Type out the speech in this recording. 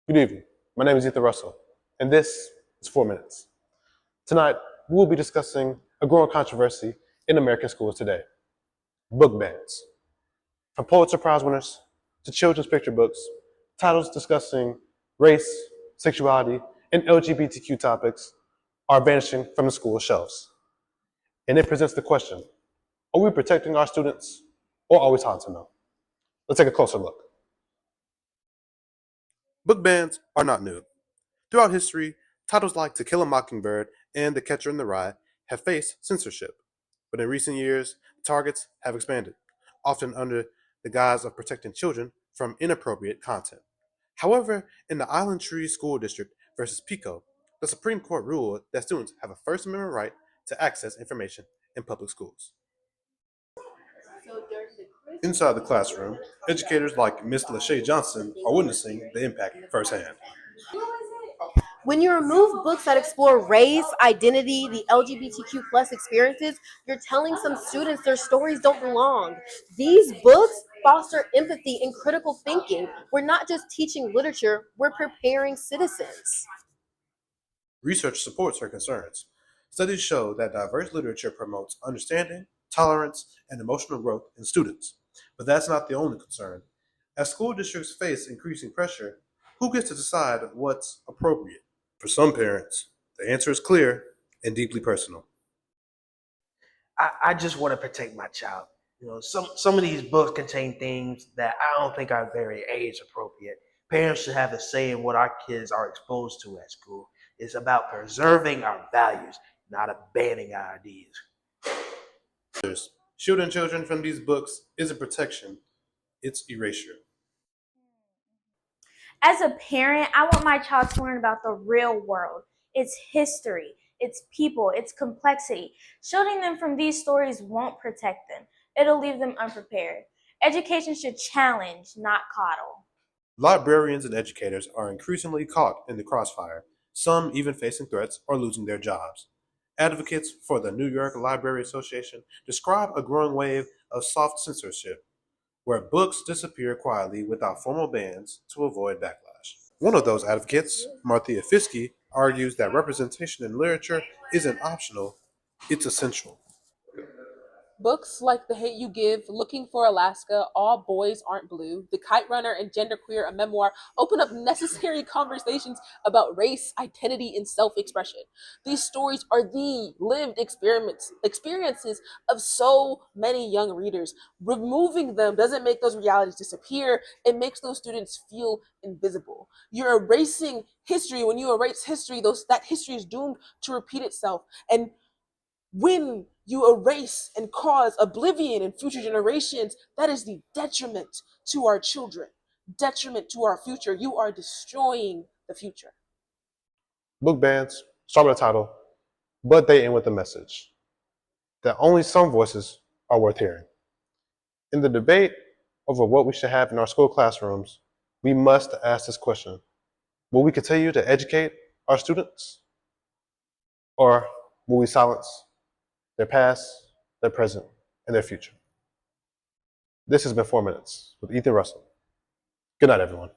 Good evening. My name is Ethan Russell, and this is 4 Minutes. Tonight, we will be discussing a growing controversy in American schools today: book bans. From Pulitzer Prize winners to children's picture books, titles discussing race, sexuality, and LGBTQ topics are vanishing from the school shelves. And it presents the question: are we protecting our students, or are we taunting them? Let's take a closer look. Book bans are not new. Throughout history, titles like To Kill a Mockingbird and The Catcher in the Rye have faced censorship. But in recent years, targets have expanded, often under the guise of protecting children from inappropriate content. However, in the Island Tree School District versus Pico, the Supreme Court ruled that students have a First Amendment right to access information in public schools. Inside the classroom, educators like Ms. Lachey Johnson are witnessing the impact firsthand. When you remove books that explore race, identity, the LGBTQ plus experiences, you're telling some students their stories don't belong. These books foster empathy and critical thinking. We're not just teaching literature, we're preparing citizens. Research supports her concerns. Studies show that diverse literature promotes understanding, tolerance, and emotional growth in students. But that's not the only concern. As school districts face increasing pressure, who gets to decide what's appropriate? For some parents, the answer is clear and deeply personal. I just want to protect my child. Some of these books contain things that I don't think are very age appropriate. Parents should have a say in what our kids are exposed to at school. It's about preserving our values, not banning our ideas. Shielding children from these books isn't protection, it's erasure. As a parent, I want my child to learn about the real world, its history, its people, its complexity. Shielding them from these stories won't protect them. It'll leave them unprepared. Education should challenge, not coddle. Librarians and educators are increasingly caught in the crossfire, some even facing threats or losing their jobs. Advocates for the New York Library Association describe a growing wave of soft censorship, where books disappear quietly without formal bans to avoid backlash. One of those advocates, Marthea Fiske, argues that representation in literature isn't optional, it's essential. Books like The Hate You Give, Looking for Alaska, All Boys Aren't Blue, The Kite Runner, and Genderqueer, a memoir, open up necessary conversations about race, identity, and self-expression. These stories are the lived experiences of so many young readers. Removing them doesn't make those realities disappear. It makes those students feel invisible. You're erasing history. When you erase history, that history is doomed to repeat itself. And when you erase and cause oblivion in future generations, that is the detriment to our children, detriment to our future. You are destroying the future. Book bans start with a title, but they end with a message that only some voices are worth hearing. In the debate over what we should have in our school classrooms, we must ask this question: will we continue to educate our students? Or will we silence their past, their present, and their future? This has been 4 Minutes with Ethan Russell. Good night, everyone.